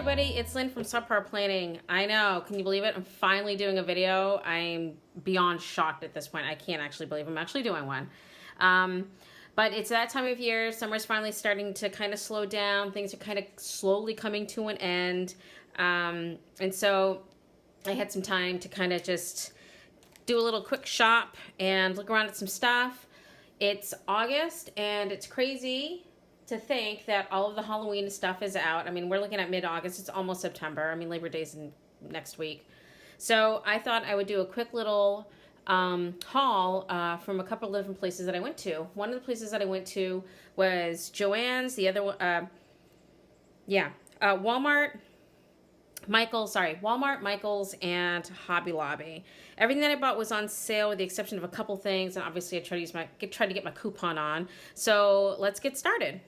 everybody, it's Lynn from Subparplanning. I know, can you believe it? I'm finally doing a video. I'm beyond shocked at this point. I can't actually believe I'm actually doing one. But it's that time of year. Summer's finally starting to kind of slow down. Things are kind of slowly coming to an end. And so I had some time to kind of just do a little quick shop and look around at some stuff. It's August and it's crazy to think that all of the Halloween stuff is out. I mean, we're looking at mid-August. It's almost September. I mean, Labor Day's next week. So I thought I would do a quick little haul from a couple of different places that I went to. One of the places that I went to was Joann's. The other one, Walmart, Michael's, and Hobby Lobby. Everything that I bought was on sale with the exception of a couple things, and obviously I tried to get my coupon on. So let's get started.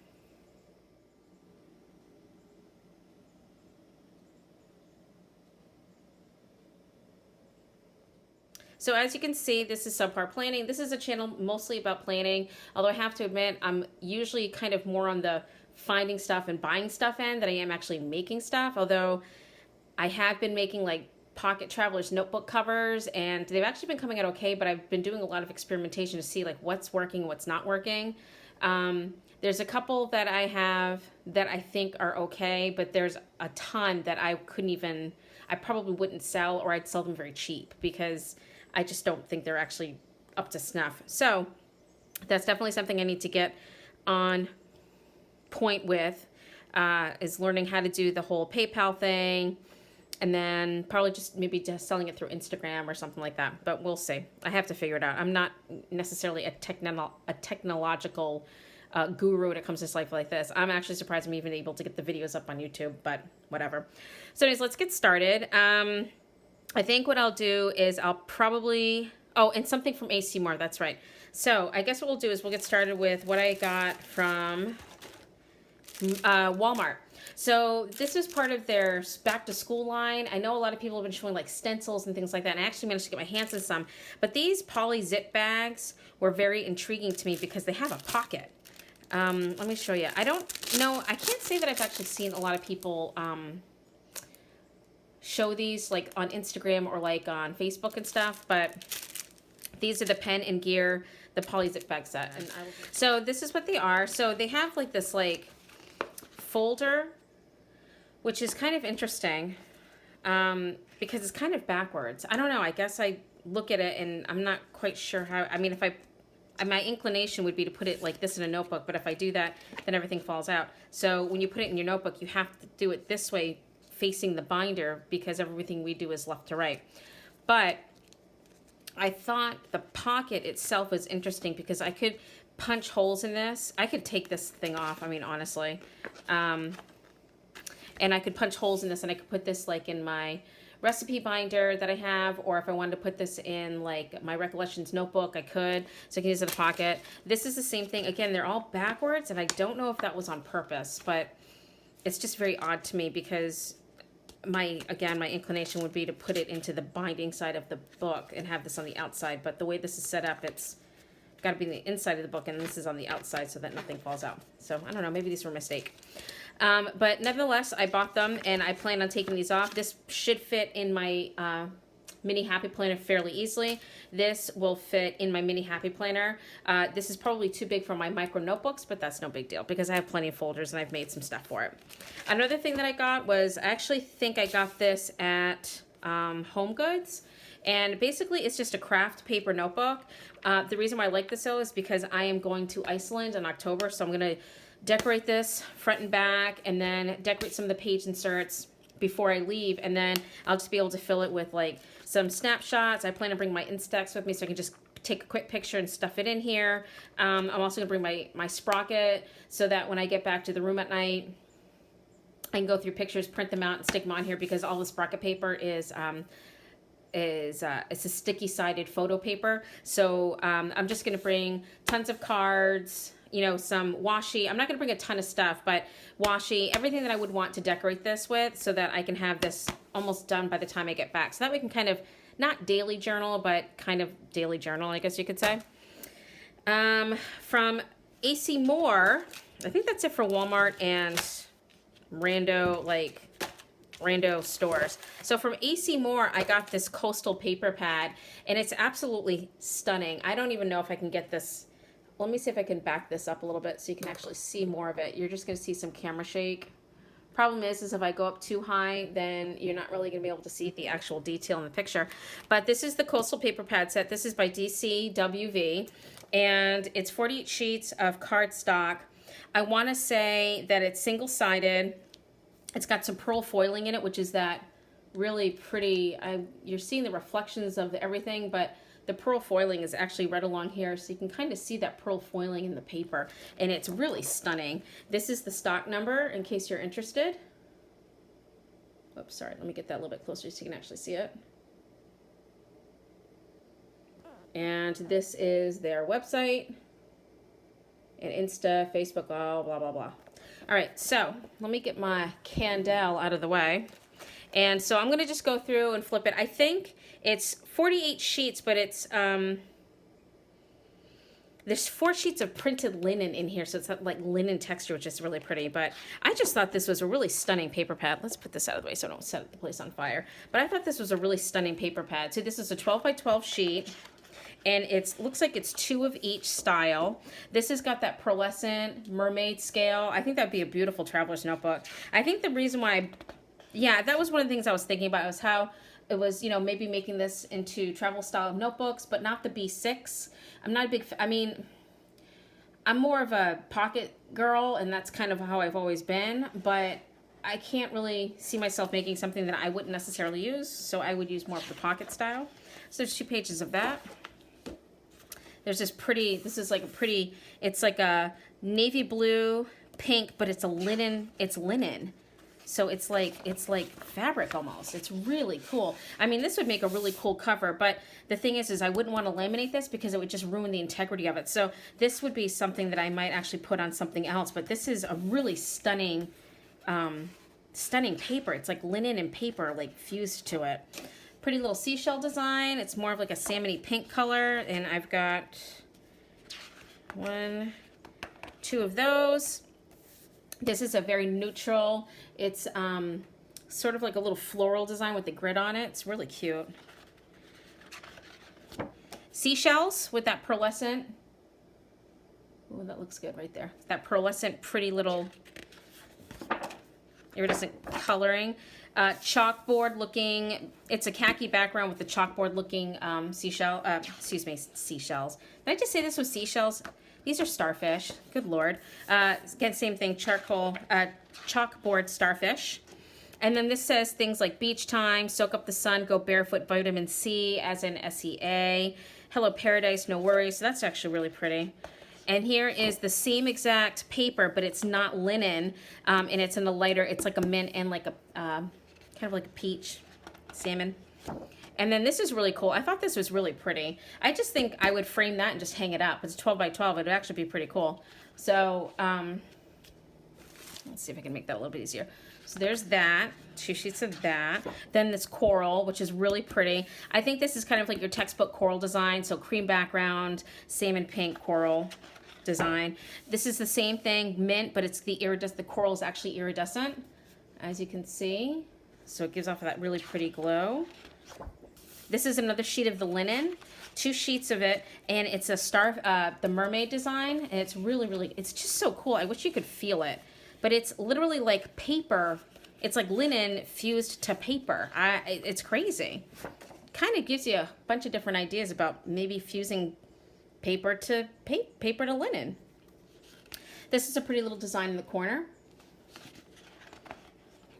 So as you can see, this is Subparplanning. This is a channel mostly about planning, although I have to admit I'm usually kind of more on the finding stuff and buying stuff end than I am actually making stuff, although I have been making like pocket traveler's notebook covers and they've actually been coming out okay, but I've been doing a lot of experimentation to see like what's working, what's not working. There's a couple that I have that I think are okay, but there's a ton that I probably wouldn't sell, or I'd sell them very cheap because I just don't think they're actually up to snuff. So that's definitely something I need to get on point with, is learning how to do the whole PayPal thing, and then probably maybe just selling it through Instagram or something like that. But we'll see. I have to figure it out. I'm not necessarily a technological guru when it comes to stuff like this. I'm actually surprised I'm even able to get the videos up on YouTube, but whatever. So anyways, let's get started. I think what I'll do is I'll probably, and something from ACMoore, that's right. So I guess what we'll do is we'll get started with what I got from Walmart. So this is part of their back to school line. I know a lot of people have been showing like stencils and things like that, and I actually managed to get my hands on some. But these poly zip bags were very intriguing to me because they have a pocket. Let me show you. I don't know, I can't say that I've actually seen a lot of people show these like on Instagram or like on Facebook and stuff, but these are the Pen and Gear, the poly zip bag set. And so this is what they are. So they have like this like folder, which is kind of interesting because it's kind of backwards. I don't know, I guess I look at it and I'm not quite sure how, I mean, my inclination would be to put it like this in a notebook, but if I do that, then everything falls out. So when you put it in your notebook, you have to do it this way, facing the binder, because everything we do is left to right. But I thought the pocket itself was interesting because I could punch holes in this. I could take this thing off, I mean, honestly. And I could punch holes in this and I could put this like in my recipe binder that I have, or if I wanted to put this in like my recollections notebook, I could. So I can use it in a pocket. This is the same thing. Again, they're all backwards and I don't know if that was on purpose, but it's just very odd to me because my inclination would be to put it into the binding side of the book and have this on the outside, but the way this is set up, it's got to be in the inside of the book, and this is on the outside so that nothing falls out. So I don't know, maybe these were a mistake. But nevertheless, I bought them and I plan on taking these off. This should fit in my mini happy planner fairly easily. This will fit in my mini happy planner. This is probably too big for my micro notebooks, but that's no big deal because I have plenty of folders and I've made some stuff for it. Another thing that I got was, I actually think I got this at Home Goods. And basically it's just a craft paper notebook. The reason why I like this though is because I am going to Iceland in October, so I'm gonna decorate this front and back and then decorate some of the page inserts before I leave, and then I'll just be able to fill it with like some snapshots. I plan to bring my Instax with me so I can just take a quick picture and stuff it in here. I'm also gonna bring my sprocket so that when I get back to the room at night, I can go through pictures, print them out and stick them on here, because all the sprocket paper is it's a sticky sided photo paper. So I'm just gonna bring tons of cards, you know, some washi. I'm not gonna bring a ton of stuff, but washi, everything that I would want to decorate this with so that I can have this almost done by the time I get back. So that we can kind of, not daily journal, but kind of daily journal, I guess you could say. From ACMoore, I think that's it for Walmart and rando like rando stores. So from ACMoore, I got this coastal paper pad, and it's absolutely stunning. I don't even know if I can get this. Let me see if I can back this up a little bit so you can actually see more of it. You're just going to see some camera shake. Problem is if I go up too high, then you're not really going to be able to see the actual detail in the picture. But this is the coastal paper pad set. This is by DCWV, and it's 48 sheets of cardstock. I want to say that it's single-sided. It's got some pearl foiling in it, which is that really pretty. You're seeing the reflections of everything, but the pearl foiling is actually right along here, so you can kind of see that pearl foiling in the paper, and it's really stunning. This is the stock number, in case you're interested. Oops, sorry, let me get that a little bit closer so you can actually see it. And this is their website, and Insta, Facebook, blah, blah, blah, blah. All right, so let me get my candle out of the way. And so I'm going to just go through and flip it. I think it's 48 sheets, but it's, there's 4 sheets of printed linen in here, so it's like linen texture, which is really pretty. But I just thought this was a really stunning paper pad. Let's put this out of the way so I don't set the place on fire. But I thought this was a really stunning paper pad. So this is a 12 by 12 sheet, and it looks like it's 2 of each style. This has got that pearlescent mermaid scale. I think that'd be a beautiful traveler's notebook. I think the reason why, yeah, that was one of the things I was thinking about, was how it was, you know, maybe making this into travel style notebooks, but not the B6. I'm not a big, I mean, I'm more of a pocket girl, and that's kind of how I've always been, but I can't really see myself making something that I wouldn't necessarily use, so I would use more of the pocket style. So there's 2 pages of that. There's this pretty, this is like a pretty, it's like a navy blue, pink, but it's a linen, it's linen. So it's like fabric almost. It's really cool. I mean, this would make a really cool cover, but the thing is I wouldn't want to laminate this because it would just ruin the integrity of it. So this would be something that I might actually put on something else, but this is a really stunning, stunning paper. It's like linen and paper like fused to it. Pretty little seashell design. It's more of like a salmony pink color, and I've got 1, 2 of those. This is a very neutral, it's sort of like a little floral design with the grid on it. It's really cute. Seashells with that pearlescent. Oh, that looks good right there. That pearlescent, pretty little iridescent coloring. Chalkboard looking, it's a khaki background with the chalkboard looking seashell, seashells. Did I just say this was seashells? These are starfish. Good Lord. Again, same thing, charcoal, chalkboard starfish. And then this says things like beach time, soak up the sun, go barefoot, vitamin C, as in SEA. Hello Paradise, no worries. So that's actually really pretty. And here is the same exact paper, but it's not linen, and it's in the lighter, it's like a mint and like a, kind of like a peach, salmon. And then this is really cool. I thought this was really pretty. I just think I would frame that and just hang it up. It's 12 by 12. It would actually be pretty cool. So let's see if I can make that a little bit easier. So there's that, 2 sheets of that. Then this coral, which is really pretty. I think this is kind of like your textbook coral design. So cream background, salmon pink coral design. This is the same thing, mint, but it's the coral is actually iridescent, as you can see. So it gives off that really pretty glow. This is another sheet of the linen, 2 sheets of it, and it's a the mermaid design, and it's really, really, it's just so cool. I wish you could feel it, but it's literally like paper. It's like linen fused to paper. It's crazy. Kind of gives you a bunch of different ideas about maybe fusing paper to linen. This is a pretty little design in the corner.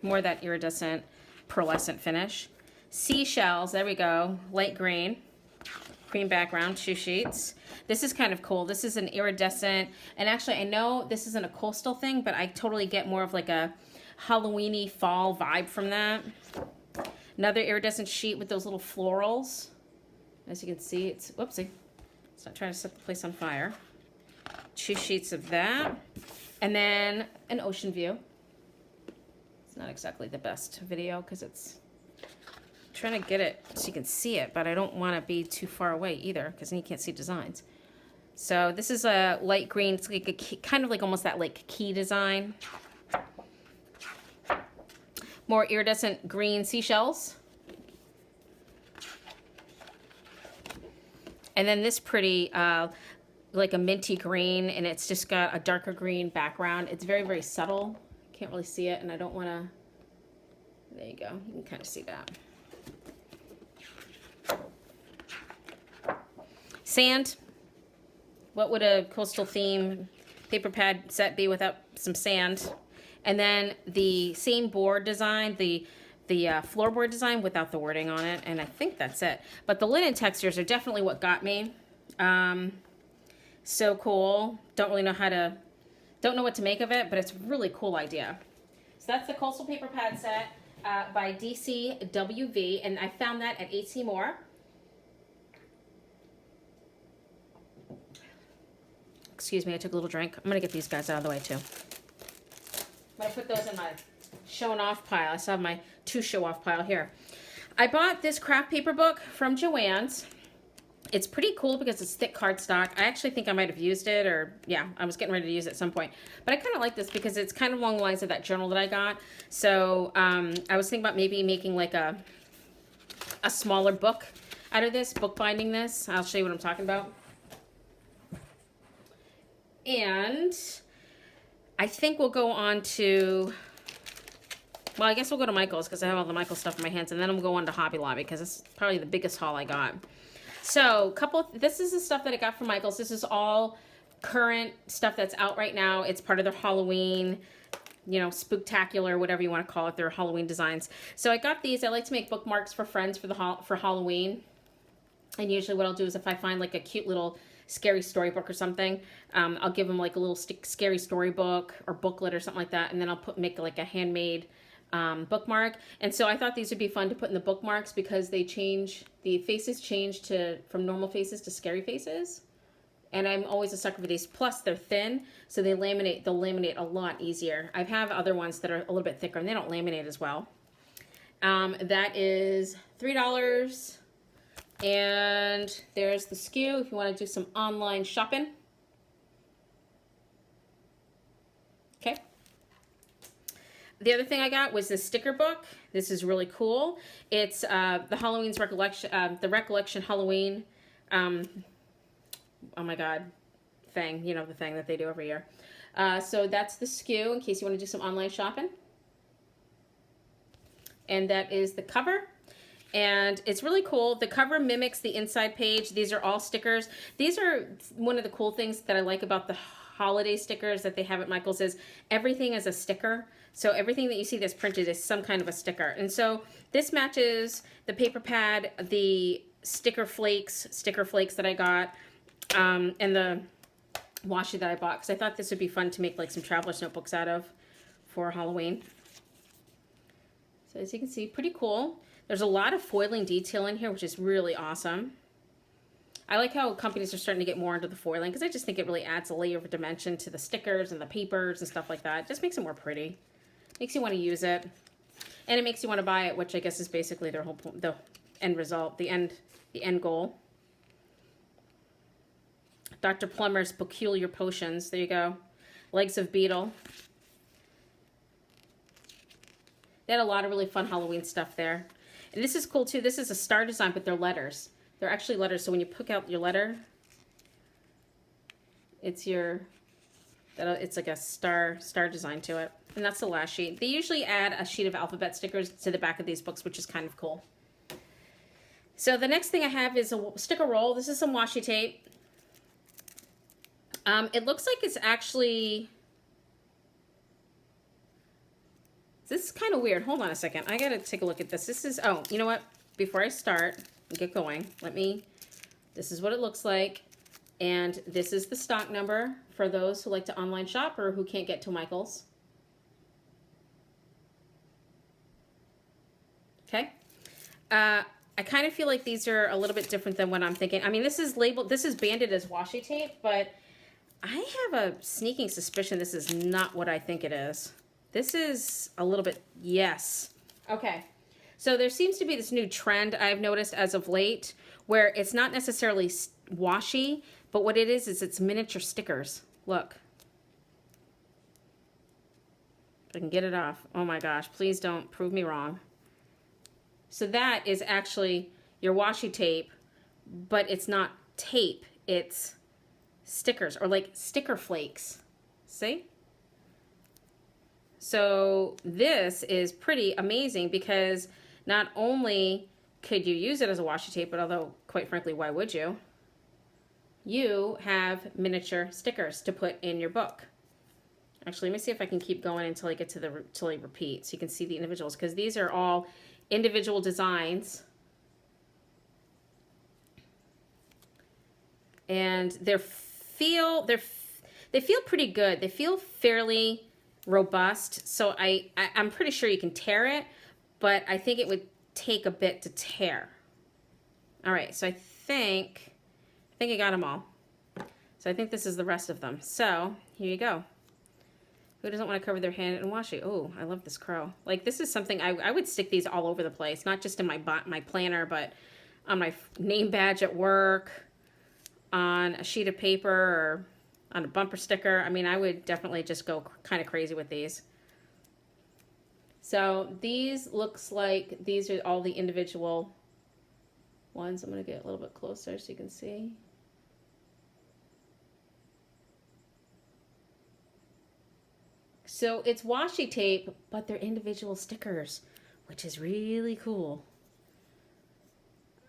More of that iridescent, pearlescent finish. Seashells, there we go, light green, cream background, 2 sheets. This is kind of cool. This is an iridescent, and actually I know this isn't a coastal thing, but I totally get more of like a Halloween-y fall vibe from that. Another iridescent sheet with those little florals. As you can see, it's, whoopsie, it's not trying to set the place on fire. 2 sheets of that, and then an ocean view. It's not exactly the best video because it's trying to get it so you can see it, but I don't want to be too far away either because then you can't see designs. So this is a light green. It's like a key, kind of like almost that like key design. more iridescent green seashells. And then this pretty, like a minty green, and it's just got a darker green background. It's very, very subtle. Can't really see it, and I don't want to, there you go. You can kind of see that. Sand. What would a coastal theme paper pad set be without some sand? And then the same board design, the floorboard design without the wording on it, and I think that's it. But the linen textures are definitely what got me. So cool. Don't really know don't know what to make of it, but it's a really cool idea. So that's the Coastal Paper Pad set by DCWV, and I found that at ACMoore. Excuse me, I took a little drink. I'm gonna get these guys out of the way too. I'm gonna put those in my showing off pile. I still have my 2 show off pile here. I bought this craft paper book from Joann's. It's pretty cool because it's thick cardstock. I actually think I might have used it, or yeah, I was getting ready to use it at some point. But I kind of like this because it's kind of along the lines of that journal that I got. So I was thinking about maybe making like a smaller book out of this, bookbinding this. I'll show you what I'm talking about. And I think we'll go on to, well, I guess we'll go to Michael's because I have all the Michael stuff in my hands, and then we'll go on to Hobby Lobby because it's probably the biggest haul I got. So this is the stuff that I got from Michael's. This is all current stuff that's out right now. It's part of their Halloween, you know, spooktacular, whatever you want to call it, their Halloween designs. So I got these. I like to make bookmarks for friends for Halloween. And usually what I'll do is if I find like a cute little scary storybook or something, I'll give them like a little scary storybook or booklet or something like that, and then I'll make like a handmade bookmark. And so I thought these would be fun to put in the bookmarks because the faces change from normal faces to scary faces, and I'm always a sucker for these. Plus they're thin, so they'll laminate a lot easier. I have other ones that are a little bit thicker and they don't laminate as well. That is $3. And there's the SKU if you want to do some online shopping. Okay. The other thing I got was this sticker book. This is really cool. It's the Halloween's Recollection, the Recollection Halloween, oh my God, thing. You know, the thing that they do every year. So that's the SKU in case you want to do some online shopping. And that is the cover. And it's really cool. The cover mimics the inside page. These are all stickers. These are one of the cool things that I like about the holiday stickers that they have at Michael's is everything is a sticker. So everything that you see that's printed is some kind of a sticker. And so this matches the paper pad, the sticker flakes that I got, and the washi that I bought. Because I thought this would be fun to make like some traveler's notebooks out of for Halloween. So as you can see, pretty cool. There's a lot of foiling detail in here, which is really awesome. I like how companies are starting to get more into the foiling because I just think it really adds a layer of dimension to the stickers and the papers and stuff like that. It just makes it more pretty. Makes you want to use it. And it makes you want to buy it, which I guess is basically their whole point, the end result, the end goal. Dr. Plummer's Peculiar Potions. There you go. Legs of Beetle. They had a lot of really fun Halloween stuff there. And this is cool too. This is a star design, but they're letters. They're actually letters. So when you pick out your letter, it's like a star design to it. And that's the last sheet. They usually add a sheet of alphabet stickers to the back of these books, which is kind of cool. So the next thing I have is a sticker roll. This is some washi tape. It looks like it's actually... This is kind of weird. Hold on a second. I gotta take a look at this. This is, oh, you know what? Before I start and get going, this is what it looks like. And this is the stock number for those who like to online shop or who can't get to Michael's. Okay. I kind of feel like these are a little bit different than what I'm thinking. I mean, this is banded as washi tape, but I have a sneaking suspicion this is not what I think it is. This is a little bit, yes. Okay, so there seems to be this new trend I've noticed as of late where it's not necessarily washi, but what it is it's miniature stickers. Look. I can get it off. Oh my gosh, please don't prove me wrong. So that is actually your washi tape, but it's not tape, it's stickers or like sticker flakes. See? So this is pretty amazing because not only could you use it as a washi tape, but although quite frankly, why would you? You have miniature stickers to put in your book. Actually, let me see if I can keep going until I get to till I repeat, so you can see the individuals, because these are all individual designs, and they feel pretty good. They feel fairly robust, so I'm pretty sure you can tear it, but I think it would take a bit to tear. All right, so I think I got them all. So I think this is the rest of them. So here you go. Who doesn't want to cover their hand in washi? Oh, I love this crow. Like, this is something I would stick these all over the place, not just in my planner, but on my name badge at work, on a sheet of paper, or on a bumper sticker. I mean, I would definitely just go kind of crazy with these. So these looks like these are all the individual ones. I'm going to get a little bit closer so you can see. So it's washi tape, but they're individual stickers, which is really cool.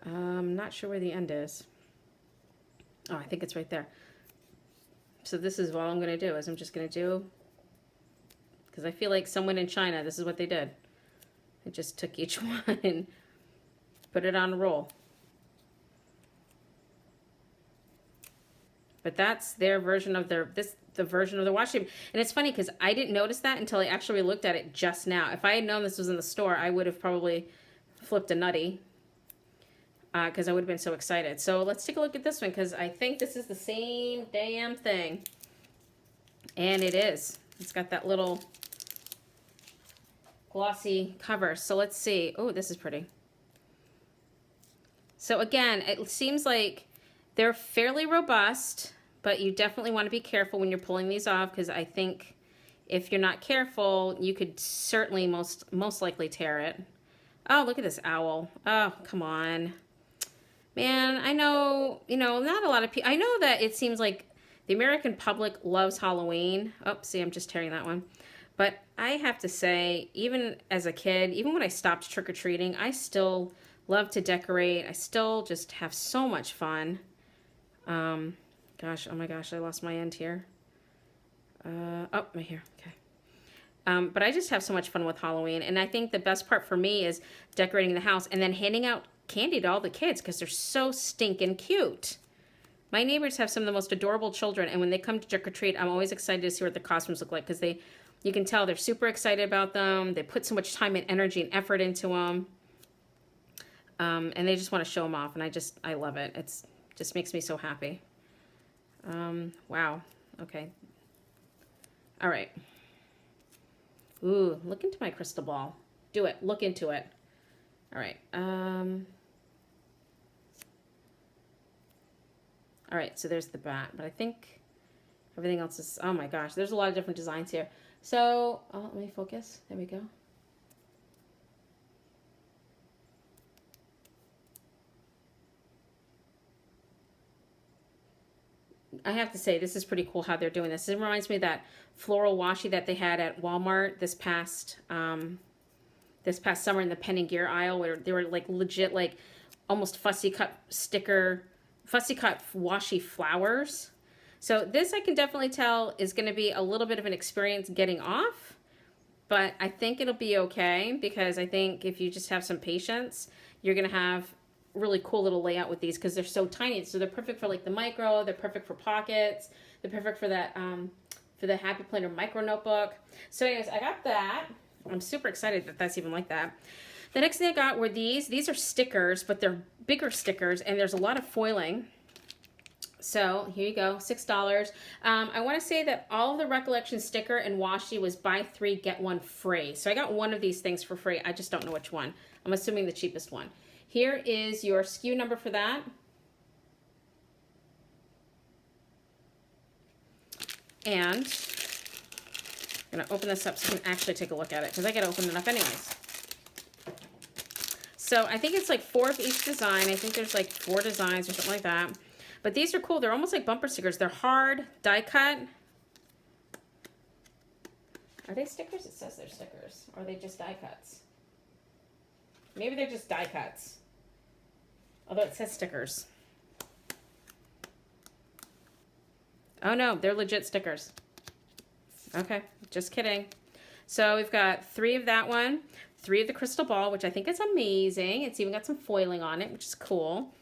I'm not sure where the end is. Oh, I think it's right there. So this is what I'm going to do, is I'm just going to do, because I feel like someone in China, this is what they did. They just took each one and put it on a roll. But that's their version of the version of the washi tape. And it's funny because I didn't notice that until I actually looked at it just now. If I had known this was in the store, I would have probably flipped a nutty because I would have been so excited. So let's take a look at this one, because I think this is the same damn thing. And it is. It's got that little glossy cover. So let's see. Oh, this is pretty. So again, it seems like they're fairly robust, but you definitely want to be careful when you're pulling these off, because I think if you're not careful, you could certainly most likely tear it. Oh, look at this owl. Oh, come on. Man, I know, not a lot of people. I know that it seems like the American public loves Halloween. Oh, see, I'm just tearing that one. But I have to say, even as a kid, even when I stopped trick-or-treating, I still love to decorate. I still just have so much fun. Gosh, oh my gosh, I lost my end here. Oh, right here, okay. But I just have so much fun with Halloween, and I think the best part for me is decorating the house and then handing out candy to all the kids because they're so stinking cute. My neighbors have some of the most adorable children, and when they come to trick-or-treat, I'm always excited to see what the costumes look like, because you can tell they're super excited about them. They put so much time and energy and effort into them, and they just want to show them off, and I love it. It's just makes me so happy. Wow. Okay. All right. Ooh, look into my crystal ball. Do it. Look into it. All right. All right, so there's the bat, but I think everything else is, oh my gosh, there's a lot of different designs here. So, let me focus. There we go. I have to say, this is pretty cool how they're doing this. It reminds me of that floral washi that they had at Walmart this past summer in the pen and gear aisle, where they were like legit, like almost fussy cut washi flowers. So this, I can definitely tell, is going to be a little bit of an experience getting off, but I think it'll be okay, because I think if you just have some patience, you're going to have really cool little layout with these, because they're so tiny. So they're perfect for like the micro, they're perfect for pockets, they're perfect for that for the Happy Planner micro notebook. So anyways, I got that. I'm super excited that that's even like that. The next thing I got were these are stickers, but they're bigger stickers, and there's a lot of foiling. So here you go, $6. I want to say that all of the Recollection sticker and washi was buy 3 get 1 free. So I got one of these things for free. I just don't know which one. I'm assuming the cheapest one. Here is your SKU number for that. And I'm gonna open this up so you can actually take a look at it because I gotta open it up anyways. So I think it's like 4 of each design. I think there's like 4 designs or something like that. But these are cool. They're almost like bumper stickers. They're hard, die cut. Are they stickers? It says they're stickers. Or are they just die cuts? Maybe they're just die cuts. Although it says stickers. Oh no, they're legit stickers. Okay, just kidding. So we've got 3 of that one, 3 of the crystal ball, which I think is amazing. It's even got some foiling on it, which is cool.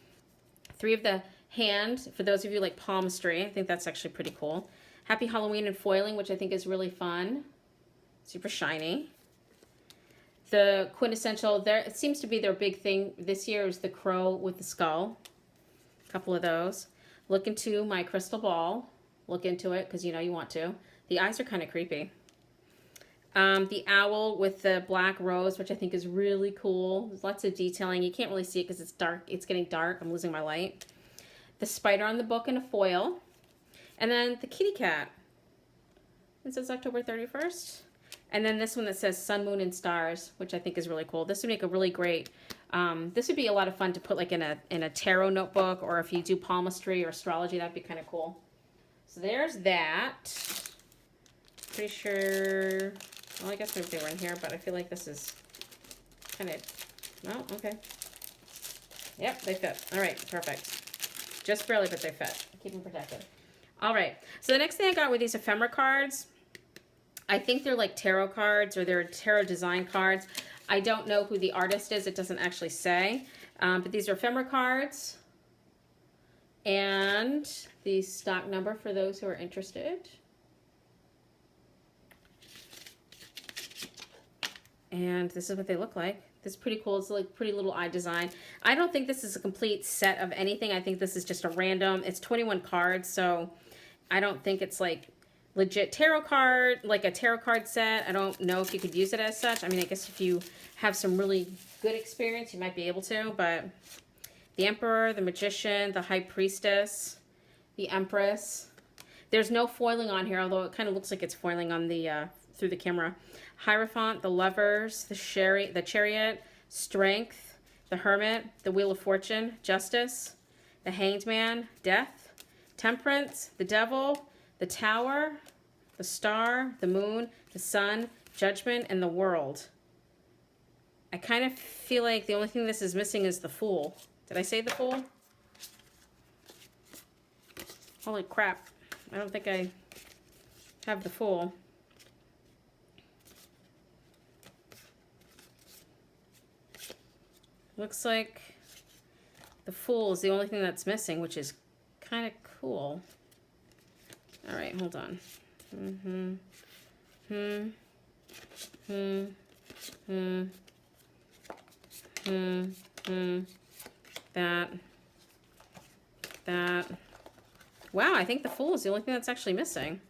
3 of the hand, for those of you like palmistry. I think that's actually pretty cool. Happy Halloween and foiling, which I think is really fun. Super shiny. The quintessential, it seems to be their big thing this year is the crow with the skull. A couple of those. Look into my crystal ball. Look into it because you know you want to. The eyes are kind of creepy. The owl with the black rose, which I think is really cool. There's lots of detailing. You can't really see it because it's dark. It's getting dark. I'm losing my light. The spider on the book in a foil. And then the kitty cat. It says October 31st. And then this one that says Sun, Moon, and Stars, which I think is really cool. This would make a really great, this would be a lot of fun to put like in a tarot notebook, or if you do palmistry or astrology, that'd be kind of cool. So there's that. Pretty sure, well, I guess maybe they were in here, but I feel like this is kind of, oh, okay. Yep, they fit. All right, perfect. Just barely, but they fit. Keep them protected. All right, so the next thing I got were these ephemera cards. I think they're like tarot cards or they're tarot design cards. I don't know who the artist is. It doesn't actually say. But these are ephemera cards. And the stock number for those who are interested. And this is what they look like. This is pretty cool. It's like pretty little eye design. I don't think this is a complete set of anything. I think this is just a random. It's 21 cards, so I don't think it's like legit tarot card, like a tarot card set. I don't know if you could use it as such. I mean, I guess if you have some really good experience, you might be able to, but the Emperor, the Magician, the High Priestess, the Empress. There's no foiling on here, although it kind of looks like it's foiling on the through the camera. Hierophant, the Lovers, the Chariot, Strength, the Hermit, the Wheel of Fortune, Justice, the Hanged Man, Death, Temperance, the Devil, the Tower, the Star, the Moon, the Sun, Judgment, and the World. I kind of feel like the only thing this is missing is the Fool. Did I say the Fool? Holy crap. I don't think I have the Fool. Looks like the Fool is the only thing that's missing, which is kind of cool. All right, hold on. That. Wow, I think the Fool is the only thing that's actually missing.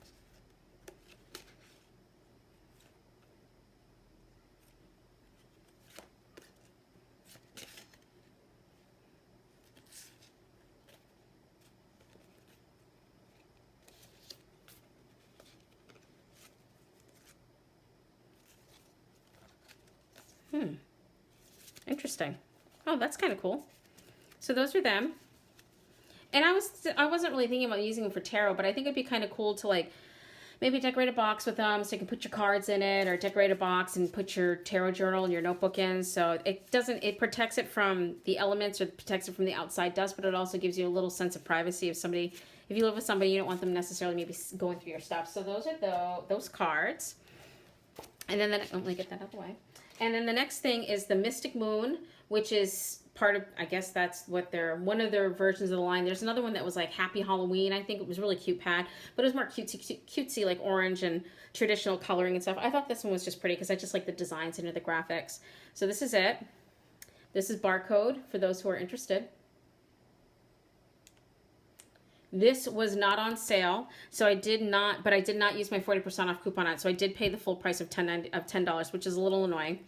Interesting. Oh, that's kind of cool. So those are them. And I wasn't really thinking about using them for tarot, but I think it'd be kind of cool to like maybe decorate a box with them so you can put your cards in it, or decorate a box and put your tarot journal and your notebook in. So it protects it from the elements, or protects it from the outside dust, but it also gives you a little sense of privacy if you live with somebody, you don't want them necessarily maybe going through your stuff. So those are those cards. And then let me get that out of the way. And then the next thing is the Mystic Moon, which is part of, I guess that's what one of their versions of the line. There's another one that was like Happy Halloween. I think it was really cute pad, but it was more cutesy, like orange and traditional coloring and stuff. I thought this one was just pretty because I just like the designs and the graphics. So this is it. This is barcode for those who are interested. This was not on sale, so I did not use my 40% off coupon on it, so I did pay the full price of $10, which is a little annoying.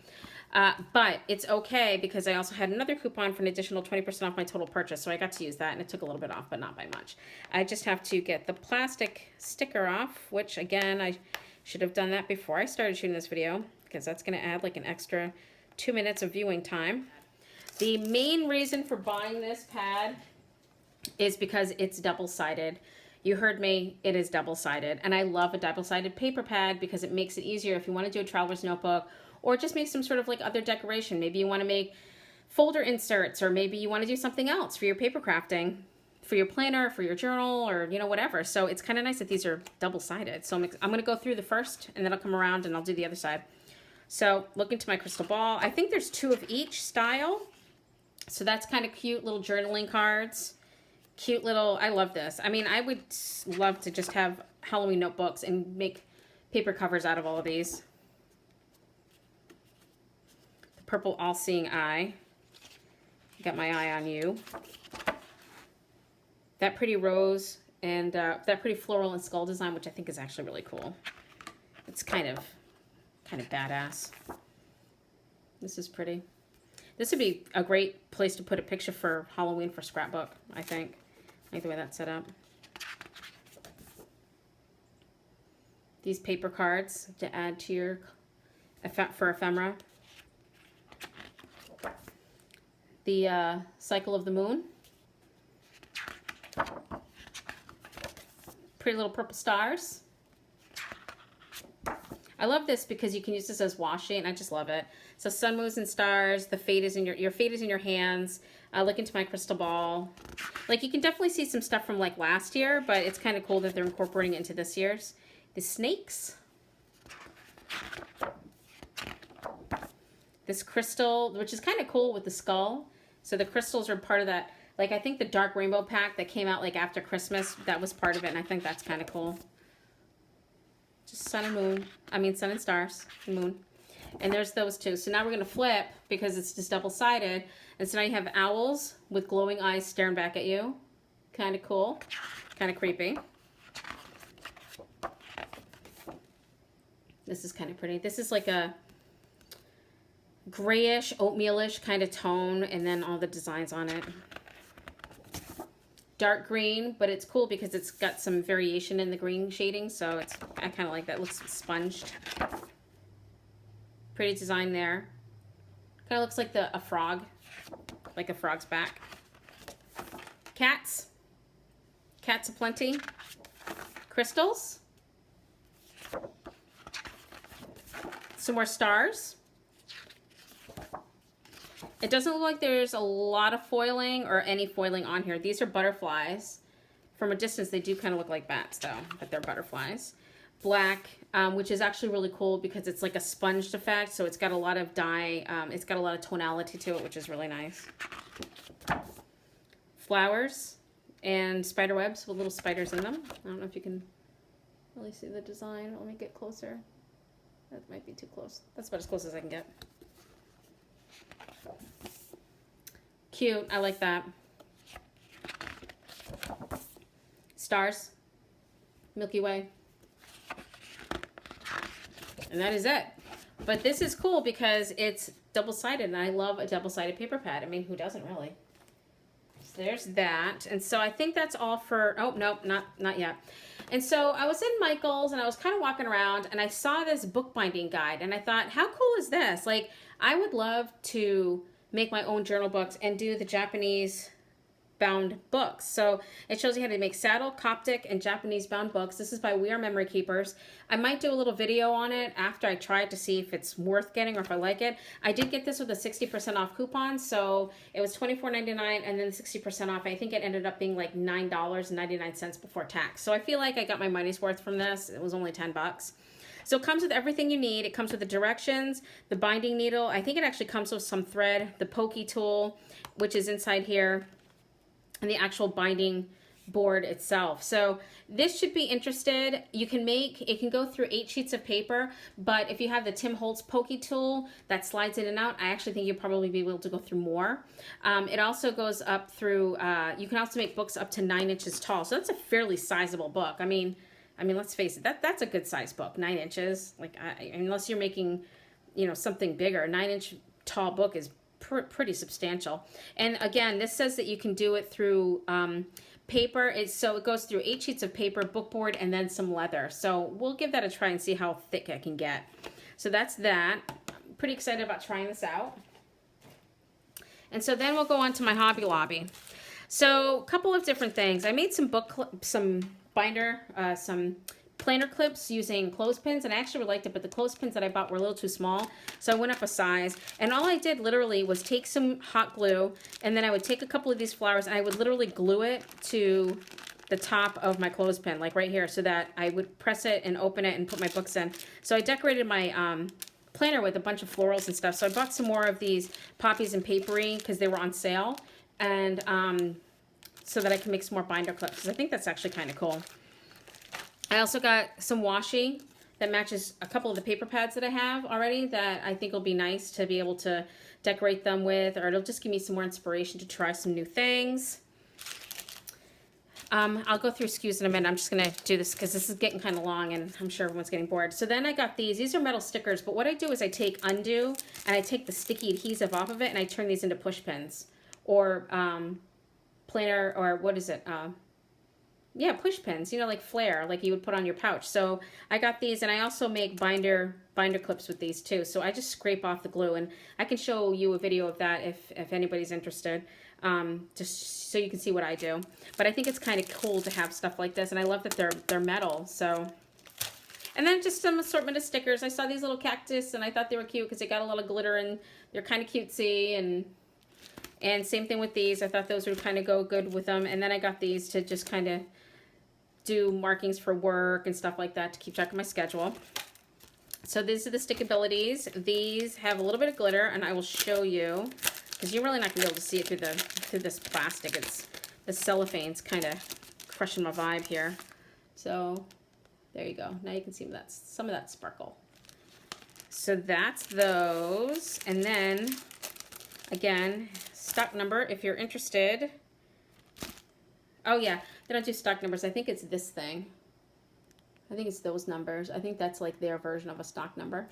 But it's okay because I also had another coupon for an additional 20% off my total purchase, so I got to use that, and it took a little bit off, but not by much. I just have to get the plastic sticker off, which, again, I Should have done that before I started shooting this video, because that's going to add like an extra 2 minutes of viewing time. The main reason for buying this pad is because it's double-sided. You heard me, it is double-sided. And I love a double-sided paper pad because it makes it easier if you want to do a traveler's notebook or just make some sort of like other decoration. Maybe you want to make folder inserts, or maybe you want to do something else for your paper crafting, for your planner, for your journal, or, you know, whatever. So it's kind of nice that these are double-sided. So I'm going to go through the first, and then I'll come around and I'll do the other side. So look into my crystal ball. I think there's 2 of each style. So that's kind of cute, little journaling cards. Cute little, I love this. I mean, I would love to just have Halloween notebooks and make paper covers out of all of these. The purple all-seeing eye. Got my eye on you. That pretty rose and that pretty floral and skull design, which I think is actually really cool. It's kind of badass. This is pretty. This would be a great place to put a picture for Halloween for scrapbook, I think. I like the way that's set up. These paper cards to add to your for ephemera. The cycle of the moon. Pretty little purple stars. I love this because you can use this as washi, and I just love it. So sun, moons, and stars. The fate is in your fate is in your hands. Look into my crystal ball. Like, you can definitely see some stuff from like last year, but it's kind of cool that they're incorporating it into this year's. The snakes. This crystal, which is kind of cool with the skull. So the crystals are part of that. Like, I think the dark rainbow pack that came out like after Christmas, that was part of it, and I think that's kind of cool. Just sun and moon. I mean, sun and stars and moon. And there's those 2. So now we're going to flip because it's just double-sided. And so now you have owls with glowing eyes staring back at you. Kind of cool. Kind of creepy. This is kind of pretty. This is like a grayish, oatmealish kind of tone, and then all the designs on it. Dark green, but it's cool because it's got some variation in the green shading, so I kind of like that. It looks sponged. Pretty design there. Kind of looks like a frog, like a frog's back. Cats. Cats aplenty. Crystals. Some more stars. It doesn't look like there's a lot of foiling or any foiling on here. These are butterflies. From a distance, they do kind of look like bats, though, but they're butterflies. Black, which is actually really cool because it's like a sponged effect, so it's got a lot of dye. It's got a lot of tonality to it, which is really nice. Flowers and spider webs with little spiders in them. I don't know if you can really see the design. Let me get closer. That might be too close. That's about as close as I can get. Cute. I like that. Stars. Milky Way. And that is it. But this is cool because it's double-sided, and I love a double-sided paper pad. I mean, who doesn't really? So there's that. And so I think that's all for... Oh, no, not yet. And so I was in Michael's, and I was kind of walking around, and I saw this bookbinding guide, and I thought, how cool is this? Like, I would love to make my own journal books and do the Japanese bound books. So it shows you how to make saddle, Coptic, and Japanese bound books. This is by We Are Memory Keepers. I might do a little video on it after I try it to see if it's worth getting or if I like it. I did get this with a 60% off coupon, so it was $24.99 and then 60% off. I think it ended up being like $9.99 before tax. So I feel like I got my money's worth from this. It was only 10 bucks. So it comes with everything you need. It comes with the directions, the binding needle. I think it actually comes with some thread, the pokey tool, which is inside here, and the actual binding board itself. So this should be interested. You can make, it can go through 8 sheets of paper, but if you have the Tim Holtz pokey tool that slides in and out, I actually think you'll probably be able to go through more. It also goes up through, you can also make books up to 9 inches tall. So that's a fairly sizable book. I mean, let's face it, that's a good size book, 9 inches. Like, unless you're making, you know, something bigger, a 9-inch tall book is pretty substantial. And again, this says that you can do it through paper. So it goes through 8 sheets of paper, bookboard, and then some leather. So we'll give that a try and see how thick I can get. So that's that. I'm pretty excited about trying this out. And so then we'll go on to my Hobby Lobby. So a couple of different things. I made some binder, some planner clips using clothespins, and I actually really liked it, but the clothespins that I bought were a little too small, so I went up a size. And all I did literally was take some hot glue, and then I would take a couple of these flowers, and I would literally glue it to the top of my clothespin, like right here, so that I would press it and open it and put my books in. So I decorated my planner with a bunch of florals and stuff. So I bought some more of these poppies and papery because they were on sale, and so that I can make some more binder clips, because I think that's actually kind of cool. I also got some washi that matches a couple of the paper pads that I have already that I think will be nice to be able to decorate them with, or it'll just give me some more inspiration to try some new things. I'll go through SKUs in a minute. I'm just going to do this because this is getting kind of long and I'm sure everyone's getting bored. So then I got these. These are metal stickers, but what I do is I take Undo and I take the sticky adhesive off of it and I turn these into push pins or planner, or what is it? Yeah, push pins, you know, like flare, like you would put on your pouch. So I got these, and I also make binder clips with these too. So I just scrape off the glue, and I can show you a video of that if anybody's interested, just so you can see what I do. But I think it's kind of cool to have stuff like this, and I love that they're metal. So, and then just some assortment of stickers. I saw these little cactus, and I thought they were cute because they got a lot of glitter, and they're kind of cutesy, and same thing with these. I thought those would kind of go good with them. And then I got these to just kind of do markings for work and stuff like that to keep track of my schedule. So these are the stickabilities. These have a little bit of glitter, and I will show you because you're really not gonna be able to see it through this plastic. It's the cellophane's kind of crushing my vibe here. So there you go. Now you can see some of that sparkle. So that's those, and then again, stock number if you're interested. Oh yeah, they don't do stock numbers. I think it's this thing. I think it's those numbers. I think that's like their version of a stock number.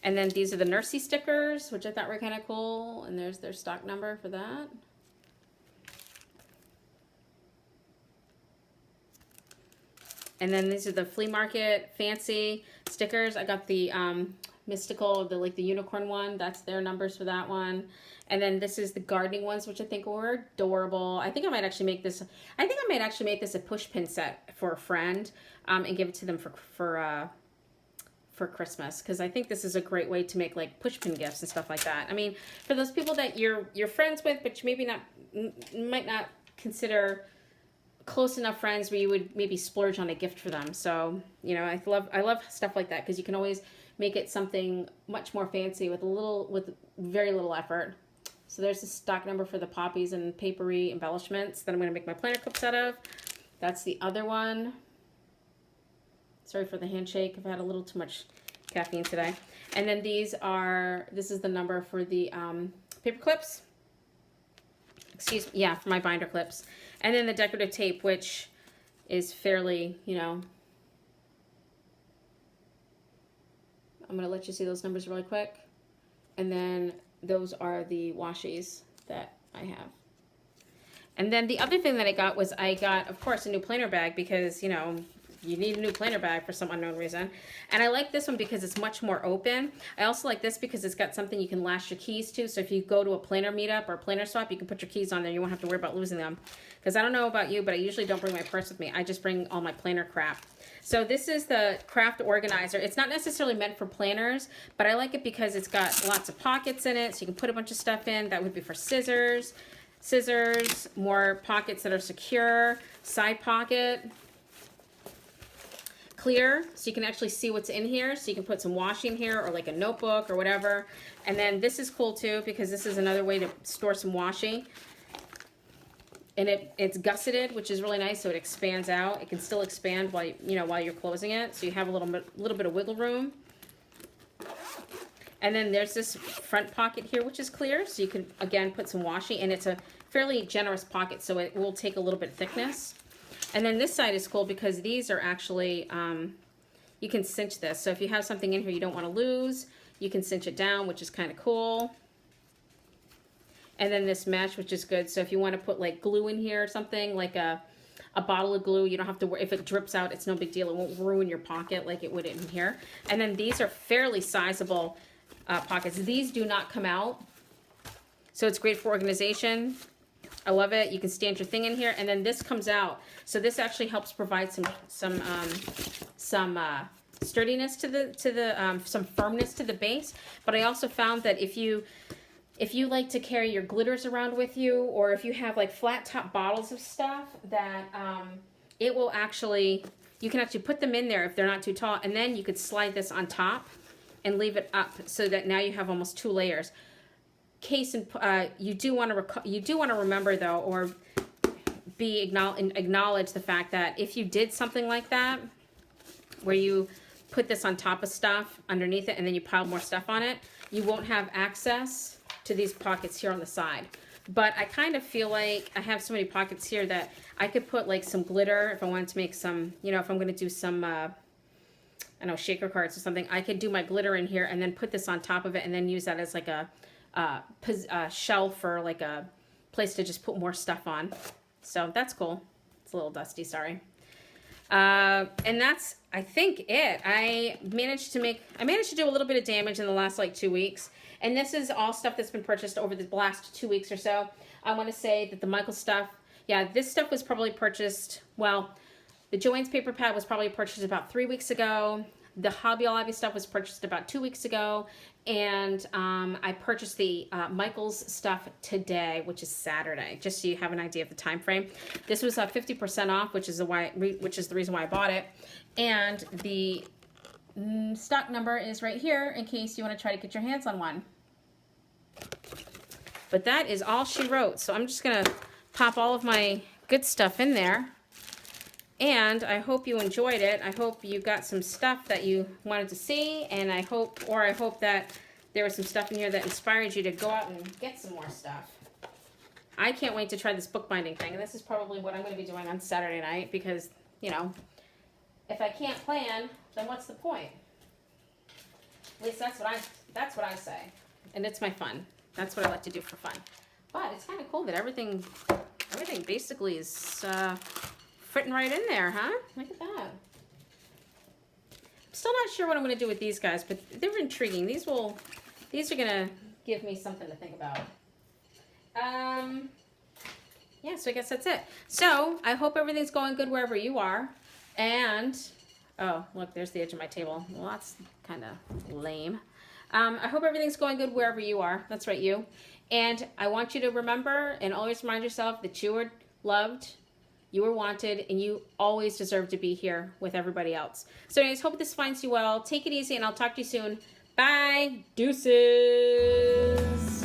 And then these are the Nursey stickers, which I thought were kind of cool. And there's their stock number for that. And then these are the flea market fancy stickers. I got the mystical, like the unicorn one. That's their numbers for that one. And then this is the gardening ones, which I think were adorable. I think I might actually make this. I think I might actually make this a push pin set for a friend, and give it to them for Christmas, because I think this is a great way to make like push pin gifts and stuff like that. I mean, for those people that you're friends with, but you might not consider close enough friends where you would maybe splurge on a gift for them. So, you know, I love stuff like that because you can always make it something much more fancy with very little effort. So there's the stock number for the poppies and papery embellishments that I'm going to make my planner clips out of. That's the other one. Sorry for the handshake. I've had a little too much caffeine today. And then this is the number for the paper clips. Excuse me, yeah, for my binder clips. And then the decorative tape, which is fairly, you know, I'm going to let you see those numbers really quick. And then those are the washies that I have. And then the other thing that I got was of course, a new planner bag because, you know, you need a new planner bag for some unknown reason. And I like this one because it's much more open. I also like this because it's got something you can lash your keys to. So if you go to a planner meetup or a planner swap, you can put your keys on there. You won't have to worry about losing them. Because I don't know about you, but I usually don't bring my purse with me. I just bring all my planner crap. So this is the craft organizer. It's not necessarily meant for planners, but I like it because it's got lots of pockets in it. So you can put a bunch of stuff in. That would be for scissors, more pockets that are secure, side pocket. Clear, so you can actually see what's in here, so you can put some washi in here or like a notebook or whatever. And then this is cool too because this is another way to store some washi, and it's gusseted, which is really nice, so it expands out. It can still expand while you're closing it, so you have a little bit of wiggle room. And then there's this front pocket here, which is clear, so you can again put some washi, and it's a fairly generous pocket, so it will take a little bit of thickness. And then this side is cool because these are actually, you can cinch this. So if you have something in here you don't want to lose, you can cinch it down, which is kind of cool. And then this mesh, which is good. So if you want to put like glue in here or something, like a bottle of glue, you don't have to worry. If it drips out, it's no big deal. It won't ruin your pocket like it would in here. And then these are fairly sizable pockets. These do not come out. So it's great for organization. I love it. You can stand your thing in here, and then this comes out. So this actually helps provide some sturdiness to the some firmness to the base. But I also found that if you like to carry your glitters around with you, or if you have like flat top bottles of stuff, that it will actually, you can actually put them in there if they're not too tall, and then you could slide this on top and leave it up so that now you have almost 2 layers. You do want to remember though, or acknowledge the fact that if you did something like that, where you put this on top of stuff underneath it and then you pile more stuff on it, you won't have access to these pockets here on the side. But I kind of feel like I have so many pockets here that I could put like some glitter if I wanted to make some, you know, if I'm going to do some, I don't know, shaker cards or something, I could do my glitter in here and then put this on top of it and then use that as like a shelf or like a place to just put more stuff on. So that's cool. It's a little dusty, sorry. And that's, I think, it. I managed to do a little bit of damage in the last like 2 weeks. And this is all stuff that's been purchased over the last 2 weeks or so. I want to say that the Michael stuff, yeah, this stuff was probably purchased, well, the Joann's paper pad was probably purchased about 3 weeks ago. The Hobby Lobby stuff was purchased about 2 weeks ago. And I purchased the Michael's stuff today, which is Saturday, just so you have an idea of the time frame. This was 50% off, which is the reason why I bought it. And the stock number is right here in case you want to try to get your hands on one. But that is all she wrote. So I'm just going to pop all of my good stuff in there. And I hope you enjoyed it. I hope you got some stuff that you wanted to see, and I hope that there was some stuff in here that inspired you to go out and get some more stuff. I can't wait to try this bookbinding thing, and this is probably what I'm going to be doing on Saturday night because, you know, if I can't plan, then what's the point? At least that's what I say, and it's my fun. That's what I like to do for fun. But it's kind of cool that everything basically is fitting right in there, huh? Look at that. I'm still not sure what I'm going to do with these guys, but they're intriguing. These are going to give me something to think about. Yeah, so I guess that's it. So I hope everything's going good wherever you are. And, oh, look, there's the edge of my table. Well, that's kind of lame. I hope everything's going good wherever you are. That's right, you. And I want you to remember and always remind yourself that you are loved, you are wanted, and you always deserve to be here with everybody else. So anyways, hope this finds you well. Take it easy, and I'll talk to you soon. Bye. Deuces.